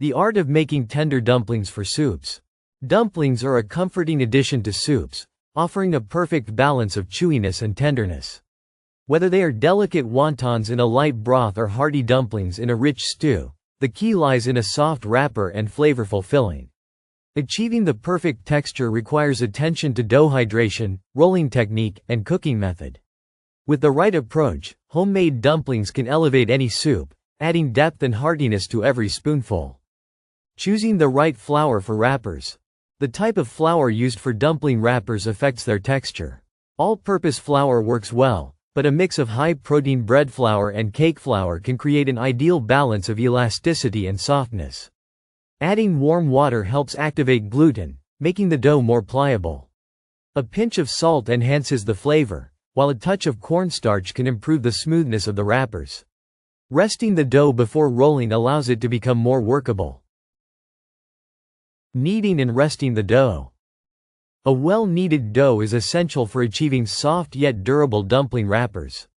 The art of making tender dumplings for soups. Dumplings are a comforting addition to soups, offering a perfect balance of chewiness and tenderness. Whether they are delicate wontons in a light broth or hearty dumplings in a rich stew, the key lies in a soft wrapper and flavorful filling. Achieving the perfect texture requires attention to dough hydration, rolling technique, and cooking method. With the right approach, homemade dumplings can elevate any soup, adding depth and heartiness to every spoonful. Choosing the right flour for wrappers. The type of flour used for dumpling wrappers affects their texture. All-purpose flour works well, but a mix of high-protein bread flour and cake flour can create an ideal balance of elasticity and softness. Adding warm water helps activate gluten, making the dough more pliable. A pinch of salt enhances the flavor, while a touch of cornstarch can improve the smoothness of the wrappers. Resting the dough before rolling allows it to become more workable. Kneading and resting the dough. A well-kneaded dough is essential for achieving soft yet durable dumpling wrappers.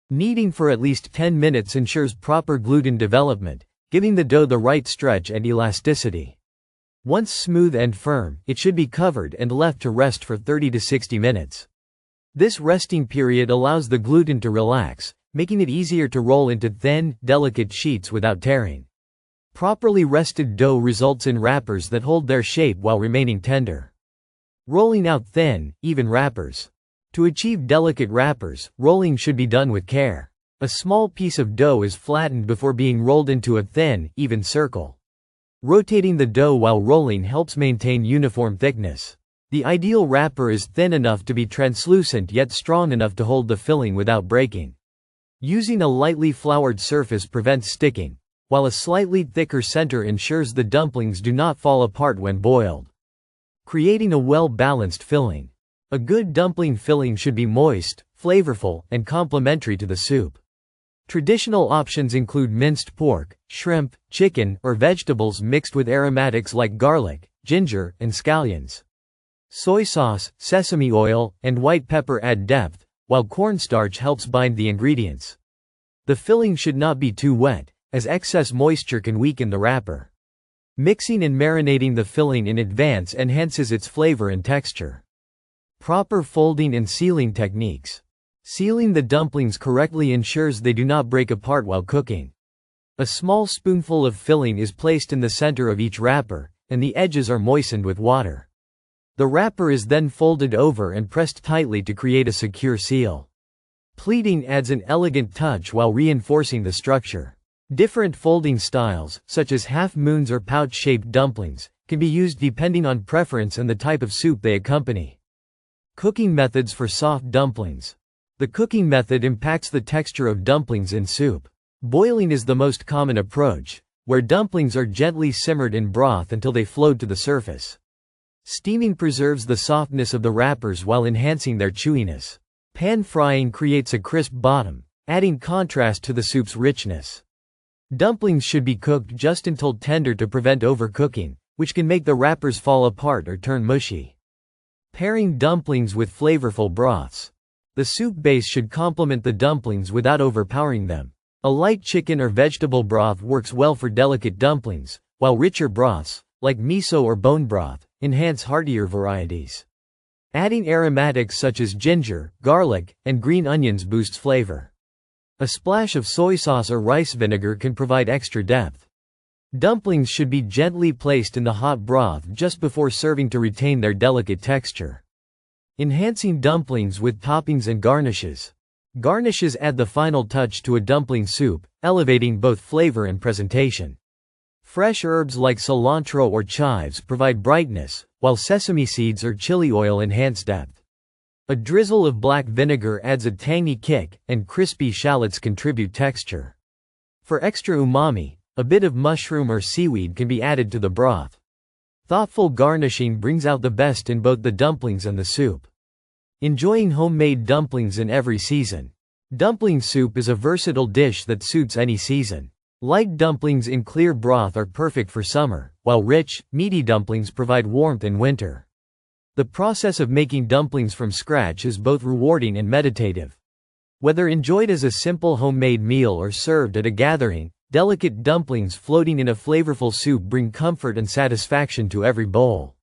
Kneading for at least 10 minutes ensures proper gluten development, giving the dough the right stretch and elasticity. Once smooth and firm, it should be covered and left to rest for 30 to 60 minutes. This resting period allows the gluten to relax, making it easier to roll into thin, delicate sheets without tearing. Properly rested dough results in wrappers that hold their shape while remaining tender. Rolling out thin, even wrappers. To achieve delicate wrappers, rolling should be done with care. A small piece of dough is flattened before being rolled into a thin, even circle. Rotating the dough while rolling helps maintain uniform thickness. The ideal wrapper is thin enough to be translucent yet strong enough to hold the filling without breaking. Using a lightly floured surface prevents sticking, while a slightly thicker center ensures the dumplings do not fall apart when boiled. Creating a well-balanced filling. A good dumpling filling should be moist, flavorful, and complementary to the soup. Traditional options include minced pork, shrimp, chicken, or vegetables mixed with aromatics like garlic, ginger, and scallions. Soy sauce, sesame oil, and white pepper add depth, while cornstarch helps bind the ingredients. The filling should not be too wet, as excess moisture can weaken the wrapper. Mixing and marinating the filling in advance enhances its flavor and texture. Proper folding and sealing techniques. Sealing the dumplings correctly ensures they do not break apart while cooking. A small spoonful of filling is placed in the center of each wrapper, and the edges are moistened with water. The wrapper is then folded over and pressed tightly to create a secure seal. Pleating adds an elegant touch while reinforcing the structure. Different folding styles, such as half-moons or pouch-shaped dumplings, can be used depending on preference and the type of soup they accompany. Cooking methods for soft dumplings. The cooking method impacts the texture of dumplings in soup. Boiling is the most common approach, where dumplings are gently simmered in broth until they float to the surface. Steaming preserves the softness of the wrappers while enhancing their chewiness. Pan frying creates a crisp bottom, adding contrast to the soup's richness. Dumplings should be cooked just until tender to prevent overcooking, which can make the wrappers fall apart or turn mushy. Pairing dumplings with flavorful broths. The soup base should complement the dumplings without overpowering them. A light chicken or vegetable broth works well for delicate dumplings, while richer broths, like miso or bone broth, enhance heartier varieties. Adding aromatics such as ginger, garlic, and green onions boosts flavor. A splash of soy sauce or rice vinegar can provide extra depth. Dumplings should be gently placed in the hot broth just before serving to retain their delicate texture. Enhancing dumplings with toppings and garnishes. Garnishes add the final touch to a dumpling soup, elevating both flavor and presentation. Fresh herbs like cilantro or chives provide brightness, while sesame seeds or chili oil enhance depth. A drizzle of black vinegar adds a tangy kick, and crispy shallots contribute texture. For extra umami, a bit of mushroom or seaweed can be added to the broth. Thoughtful garnishing brings out the best in both the dumplings and the soup. Enjoying homemade dumplings in every season. Dumpling soup is a versatile dish that suits any season. Light dumplings in clear broth are perfect for summer, while rich, meaty dumplings provide warmth in winter. The process of making dumplings from scratch is both rewarding and meditative. Whether enjoyed as a simple homemade meal or served at a gathering, Delicate dumplings floating in a flavorful soup bring comfort and satisfaction to every bowl.